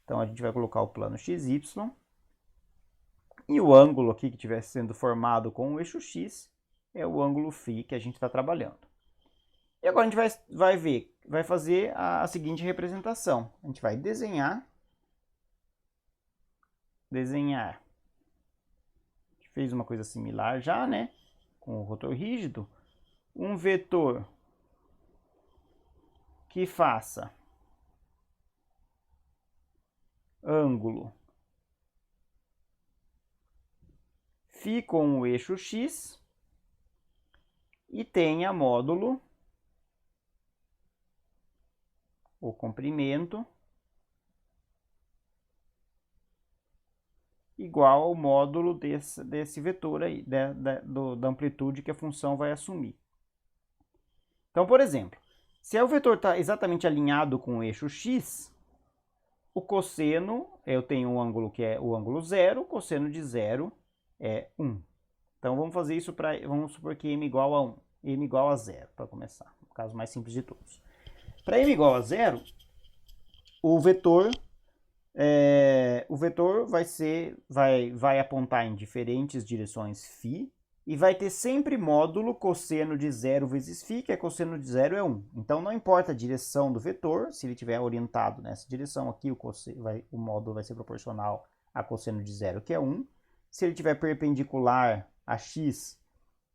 Speaker 1: Então, a gente vai colocar o plano XY. E o ângulo aqui que estiver sendo formado com o eixo X é o ângulo φ que a gente está trabalhando. E agora a gente vai fazer a seguinte representação. A gente vai desenhar. A gente fez uma coisa similar já, né? Com o rotor rígido, um vetor que faça ângulo φ com o eixo x e tenha módulo, o comprimento, igual ao módulo desse vetor aí, da amplitude que a função vai assumir. Então, por exemplo, se o vetor está exatamente alinhado com o eixo x, o cosseno, eu tenho um ângulo que é o ângulo 0, o cosseno de 0 é 1. Então, vamos fazer isso vamos supor que m igual a 1, m igual a 0, para começar, o caso mais simples de todos. Para m igual a 0, o vetor o vetor vai apontar em diferentes direções φ, e vai ter sempre módulo cosseno de 0 vezes φ, que é cosseno de 0 é 1. Então, não importa a direção do vetor, se ele estiver orientado nessa direção aqui, o módulo vai ser proporcional a cosseno de 0, que é 1. Se ele estiver perpendicular a x,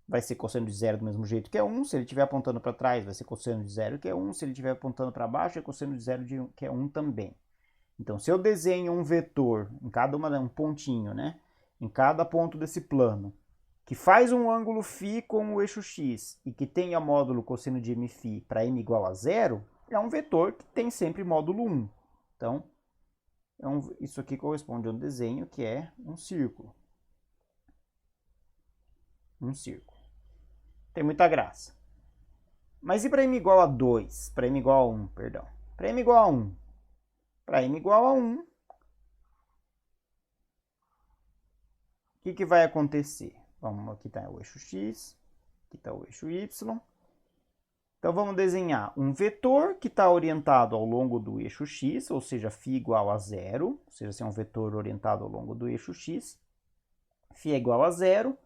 Speaker 1: vai ser cosseno de 0 do mesmo jeito, que é 1. Se ele estiver apontando para trás, vai ser cosseno de 0, que é 1. Se ele estiver apontando para baixo, é cosseno de 0, que é 1 também. Então, se eu desenho um vetor, em cada um pontinho, né? Em cada ponto desse plano, que faz um ângulo φ com o eixo x e que tenha módulo cosseno de mφ para m igual a 0, é um vetor que tem sempre módulo 1. Então, isso aqui corresponde a um desenho que é um círculo. Um círculo. Tem muita graça. Mas e para m igual a 2? Para m igual a 1, perdão. Para m igual a 1. Para m igual a 1, o que vai acontecer? Aqui está o eixo x, aqui está o eixo y. Então, vamos desenhar um vetor que está orientado ao longo do eixo x, ou seja, φ igual a 0, ou seja, se é um vetor orientado ao longo do eixo x, φ é igual a 0,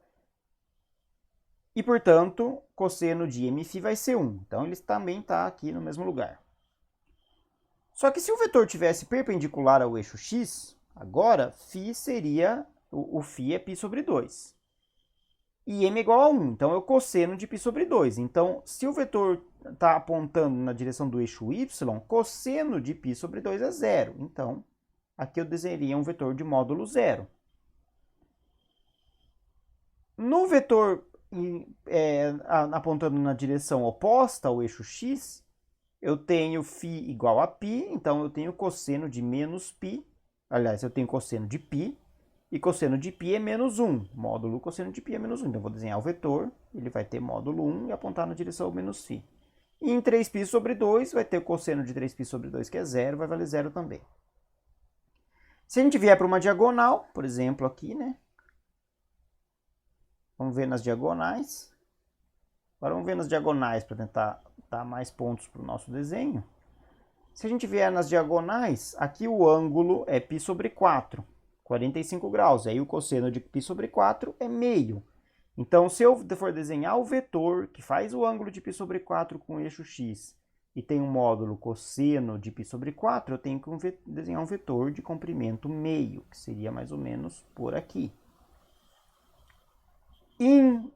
Speaker 1: e, portanto, cosseno de mφ vai ser 1. Então, ele também está aqui no mesmo lugar. Só que se o vetor tivesse perpendicular ao eixo x, agora, φ seria, o φ é π sobre 2. E m é igual a 1, então é o cosseno de π sobre 2. Então, se o vetor está apontando na direção do eixo y, cosseno de π sobre 2 é 0. Então, aqui eu desenharia um vetor de módulo 0. No vetor apontando na direção oposta ao eixo x, eu tenho φ igual a π, então eu tenho cosseno de menos π. Aliás, eu tenho cosseno de π. E cosseno de π é menos 1. Módulo cosseno de π é menos 1. Então, eu vou desenhar o vetor, ele vai ter módulo 1 e apontar na direção menos φ. E em 3π sobre 2, vai ter o cosseno de 3π sobre 2, que é 0, vai valer 0 também. Se a gente vier para uma diagonal, por exemplo, aqui, né? Vamos ver nas diagonais. Agora, vamos ver nas diagonais para tentar dar mais pontos para o nosso desenho. Se a gente vier nas diagonais, aqui o ângulo é π sobre 4. 45 graus, aí o cosseno de π sobre 4 é meio. Então, se eu for desenhar o vetor que faz o ângulo de π sobre 4 com o eixo x e tem um módulo cosseno de π sobre 4, eu tenho que desenhar um vetor de comprimento meio, que seria mais ou menos por aqui. Em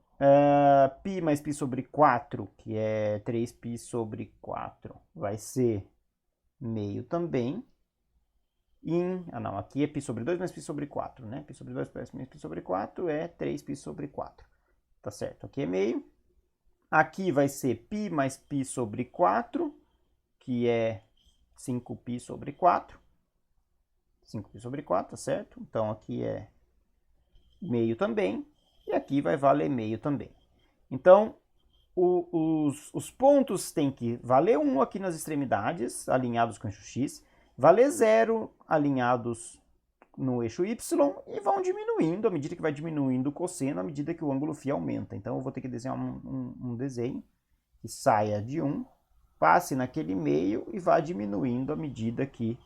Speaker 1: π mais π sobre 4, que é 3π sobre 4, vai ser meio também. Aqui é π sobre 2 mais π sobre 4, né? π sobre 2 mais π sobre 4 é 3π sobre 4. Tá certo? Aqui é meio. Aqui vai ser π mais π sobre 4, que é 5π sobre 4. 5π sobre 4, tá certo? Então, aqui é meio também. E aqui vai valer meio também. Então, os pontos têm que valer 1 aqui nas extremidades, alinhados com o eixo x, valer 0 alinhados no eixo y e vão diminuindo à medida que vai diminuindo o cosseno, à medida que o ângulo φ aumenta. Então, eu vou ter que desenhar um desenho que saia de 1, passe naquele meio e vá diminuindo à medida que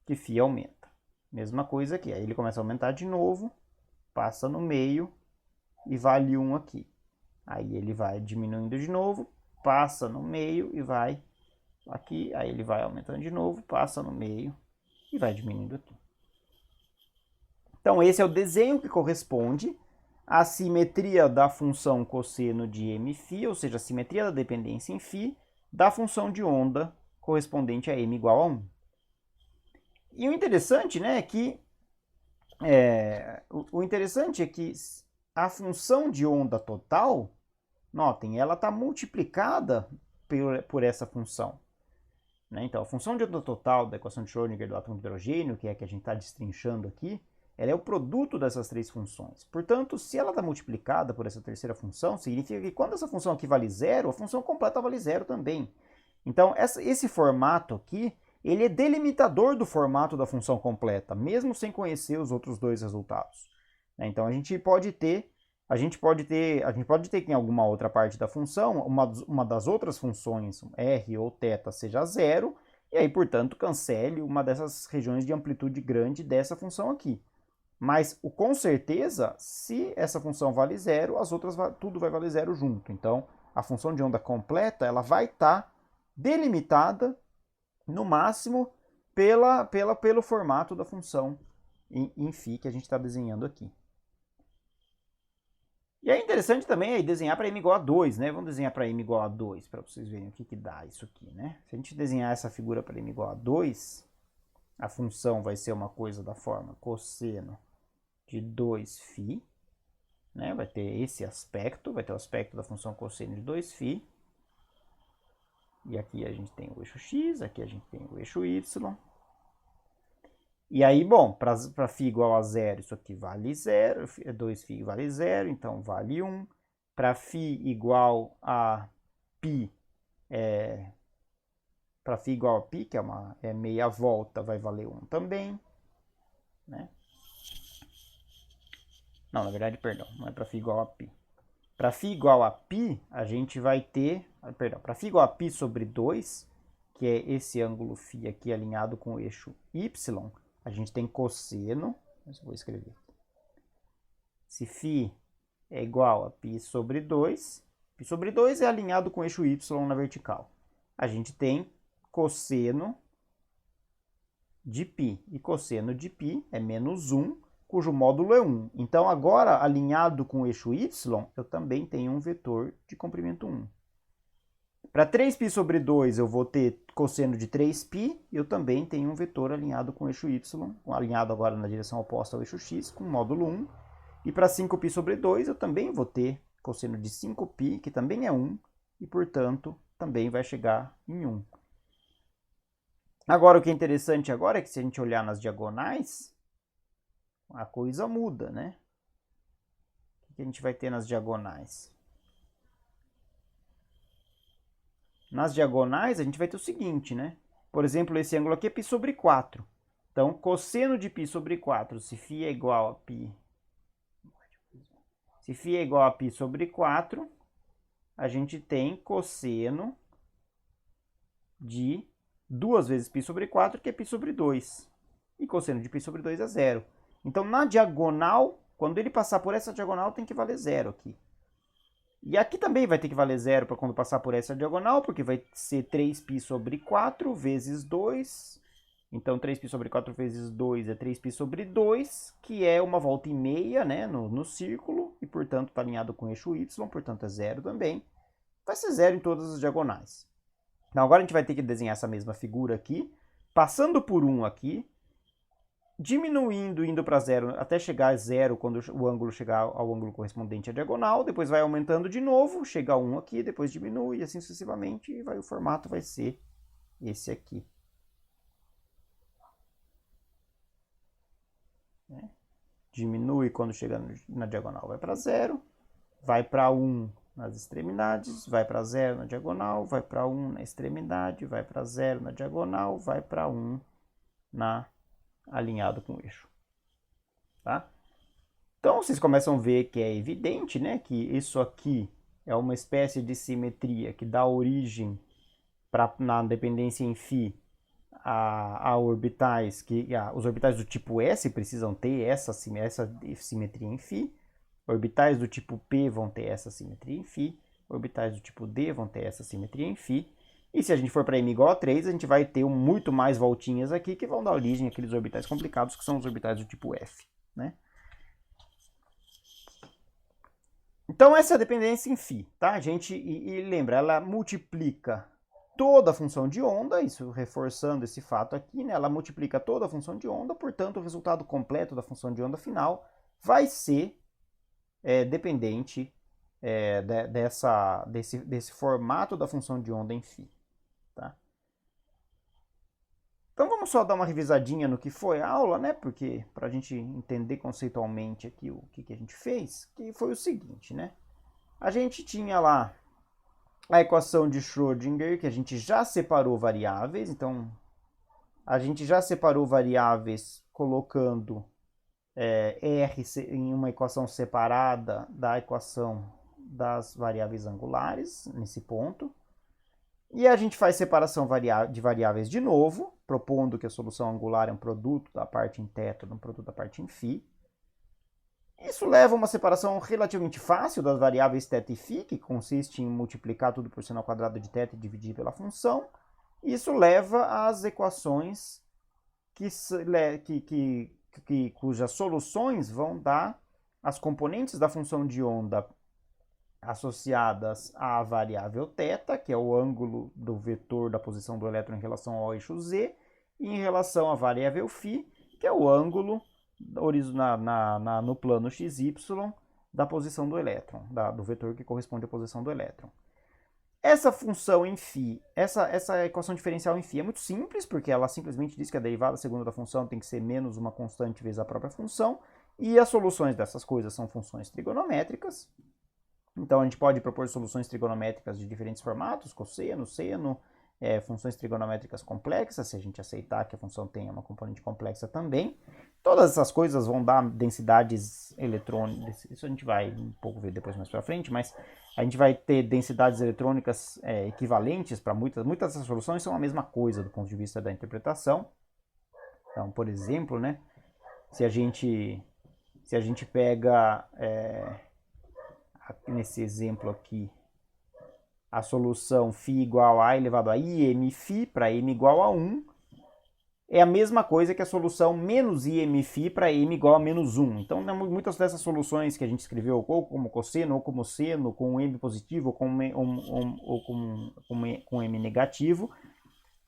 Speaker 1: φ aumenta. Mesma coisa aqui, aí ele começa a aumentar de novo, passa no meio e vale 1 aqui. Aí ele vai diminuindo de novo, passa no meio e vai aqui, aí ele vai aumentando de novo, passa no meio e vai diminuindo aqui. Então, esse é o desenho que corresponde à simetria da função cosseno de mφ, ou seja, a simetria da dependência em φ, da função de onda correspondente a m igual a 1. E o interessante, né, é que a função de onda total, notem, ela está multiplicada por essa função. Né? Então, a função de onda total da equação de Schrödinger do átomo de hidrogênio, que é a que a gente está destrinchando aqui, ela é o produto dessas três funções. Portanto, se ela está multiplicada por essa terceira função, significa que quando essa função aqui vale 0, a função completa vale 0 também. Então, esse formato aqui, ele é delimitador do formato da função completa, mesmo sem conhecer os outros dois resultados. Então, a gente pode ter que em alguma outra parte da função, uma das outras funções, r ou θ, seja 0, E aí, portanto, cancele uma dessas regiões de amplitude grande dessa função aqui. Mas, com certeza, se essa função vale zero, as outras tudo vai valer zero junto. Então, a função de onda completa ela vai estar delimitada, no máximo, pelo formato da função em φ que a gente está desenhando aqui. E é interessante também aí desenhar para m igual a 2, né? Vamos desenhar para m igual a 2, para vocês verem o que dá isso aqui, né? Se a gente desenhar essa figura para m igual a 2, a função vai ser uma coisa da forma cosseno de 2φ, né? Vai ter esse aspecto, vai ter o aspecto da função cosseno de 2φ. E aqui a gente tem o eixo x, aqui a gente tem o eixo y. E aí, bom, para φ igual a 0, isso aqui vale 0, 2φ vale 0, então vale 1. Para φ igual a π, para φ igual a π, que é meia volta, vai valer 1 também, né? Não, na verdade, perdão, não é para φ igual a π. Para φ igual a π, a gente vai ter, perdão, para φ igual a π sobre 2, que é esse ângulo φ aqui alinhado com o eixo y, a gente tem cosseno, mas eu vou escrever. Se φ é igual a π sobre 2 é alinhado com o eixo y na vertical. A gente tem cosseno de π, e cosseno de π é menos 1, cujo módulo é 1. Então, agora, alinhado com o eixo y, eu também tenho um vetor de comprimento 1. Para 3π sobre 2, eu vou ter cosseno de 3π, e eu também tenho um vetor alinhado com o eixo y, alinhado agora na direção oposta ao eixo x, com módulo 1. E para 5π sobre 2, eu também vou ter cosseno de 5π, que também é 1, e, portanto, também vai chegar em 1. Agora, o que é interessante agora é que se a gente olhar nas diagonais, a coisa muda, né? O que a gente vai ter nas diagonais? Nas diagonais, a gente vai ter o seguinte, né? Por exemplo, esse ângulo aqui é π sobre 4. Então, cosseno de π sobre 4, se φ é igual a π... Se φ é igual a π sobre 4, a gente tem cosseno de 2 vezes π sobre 4, que é π sobre 2. E cosseno de π sobre 2 é 0. Então, na diagonal, quando ele passar por essa diagonal, tem que valer 0 aqui. E aqui também vai ter que valer 0 para quando passar por essa diagonal, porque vai ser 3π sobre 4 vezes 2. Então, 3π sobre 4 vezes 2 é 3π sobre 2, que é uma volta e meia, né, no círculo, e, portanto, está alinhado com o eixo y, portanto, é 0 também. Vai ser 0 em todas as diagonais. Então, agora a gente vai ter que desenhar essa mesma figura aqui, passando por 1 aqui, diminuindo, indo para 0, até chegar a 0 quando o ângulo chegar ao ângulo correspondente à diagonal, depois vai aumentando de novo, chega a 1 aqui, depois diminui, e assim sucessivamente, e o formato vai ser esse aqui. Né? Diminui quando chega na diagonal, vai para 0, vai para 1 nas extremidades, vai para 0 na diagonal, vai para 1 na extremidade, vai para 0 na diagonal, vai para 1 alinhado com o eixo. Tá? Então, vocês começam a ver que é evidente, né, que isso aqui é uma espécie de simetria que dá origem, na dependência em φ, a orbitais, os orbitais do tipo S precisam ter essa simetria em φ, orbitais do tipo P vão ter essa simetria em φ, orbitais do tipo D vão ter essa simetria em φ, e se a gente for para m igual a 3, a gente vai ter muito mais voltinhas aqui que vão dar origem àqueles orbitais complicados, que são os orbitais do tipo F. Né? Então, essa é a dependência em φ. Tá? A gente, e lembra, ela multiplica toda a função de onda, isso reforçando esse fato aqui, né? Ela multiplica toda a função de onda, portanto, o resultado completo da função de onda final vai ser dependente desse formato da função de onda em φ. Tá? Então vamos só dar uma revisadinha no que foi a aula, né? Porque para a gente entender conceitualmente aqui o que a gente fez, que foi o seguinte, né? A gente tinha lá a equação de Schrödinger, que a gente já separou variáveis, então a gente já separou variáveis colocando R em uma equação separada da equação das variáveis angulares, nesse ponto. E a gente faz separação de variáveis de novo, propondo que a solução angular é um produto da parte em θ e um produto da parte em φ. Isso leva a uma separação relativamente fácil das variáveis θ e φ, que consiste em multiplicar tudo por seno ao quadrado de θ e dividir pela função. Isso leva às equações cujas soluções vão dar as componentes da função de onda associadas à variável θ, que é o ângulo do vetor da posição do elétron em relação ao eixo z, e em relação à variável φ, que é o ângulo no plano xy da posição do elétron, do vetor que corresponde à posição do elétron. Essa função em φ, essa equação diferencial em φ é muito simples, porque ela simplesmente diz que a derivada segunda da função tem que ser menos uma constante vezes a própria função, e as soluções dessas coisas são funções trigonométricas. Então a gente pode propor soluções trigonométricas de diferentes formatos, cosseno, seno, funções trigonométricas complexas, se a gente aceitar que a função tenha uma componente complexa também. Todas essas coisas vão dar densidades eletrônicas, isso a gente vai um pouco ver depois mais para frente, mas a gente vai ter densidades eletrônicas equivalentes para muitas dessas soluções, são a mesma coisa do ponto de vista da interpretação. Então, por exemplo, né, se a gente pega, nesse exemplo aqui, a solução φ igual a elevado a imφ para m igual a 1, é a mesma coisa que a solução menos imφ para m igual a menos 1. Então, muitas dessas soluções que a gente escreveu, ou como cosseno, ou como seno, com m positivo, ou com m negativo,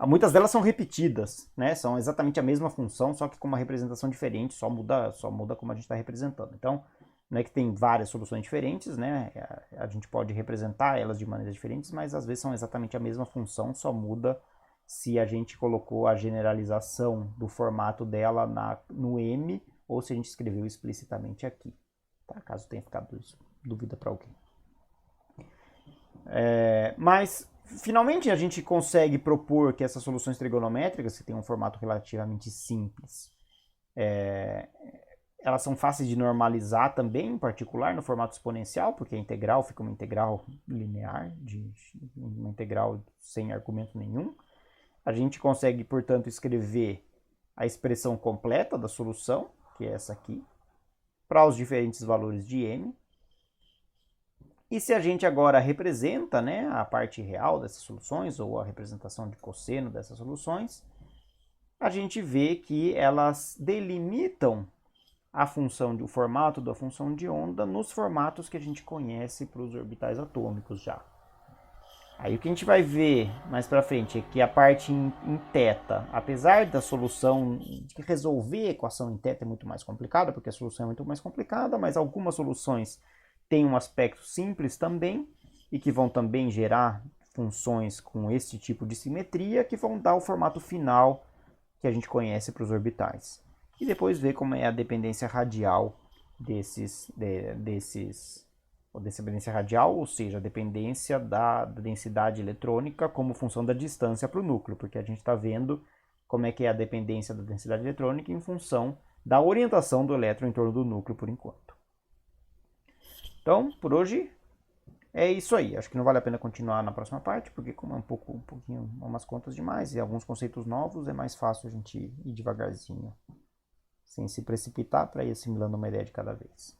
Speaker 1: muitas delas são repetidas, né? São exatamente a mesma função, só que com uma representação diferente, só muda como a gente está representando. Então, não é que tem várias soluções diferentes, né? A gente pode representar elas de maneiras diferentes, mas às vezes são exatamente a mesma função, só muda se a gente colocou a generalização do formato dela no M ou se a gente escreveu explicitamente aqui, tá? Caso tenha ficado dúvida para alguém. Mas, finalmente, a gente consegue propor que essas soluções trigonométricas, que têm um formato relativamente simples, elas são fáceis de normalizar também, em particular no formato exponencial, porque a integral fica uma integral linear, uma integral sem argumento nenhum. A gente consegue, portanto, escrever a expressão completa da solução, que é essa aqui, para os diferentes valores de m. E se a gente agora representa, né, a parte real dessas soluções, ou a representação de cosseno dessas soluções, a gente vê que elas delimitam o formato da função de onda nos formatos que a gente conhece para os orbitais atômicos já. Aí o que a gente vai ver mais para frente é que a parte em θ, apesar da solução de resolver a equação em θ é muito mais complicada, porque a solução é muito mais complicada, mas algumas soluções têm um aspecto simples também, e que vão também gerar funções com esse tipo de simetria, que vão dar o formato final que a gente conhece para os orbitais. E depois ver como é a dependência radial dependência radial, ou seja, a dependência da densidade eletrônica como função da distância para o núcleo, porque a gente está vendo como é que é a dependência da densidade eletrônica em função da orientação do elétron em torno do núcleo por enquanto. Então, por hoje é isso aí. Acho que não vale a pena continuar na próxima parte, porque como é um pouquinho umas contas demais e alguns conceitos novos, é mais fácil a gente ir devagarzinho, sem se precipitar, para ir assimilando uma ideia de cada vez.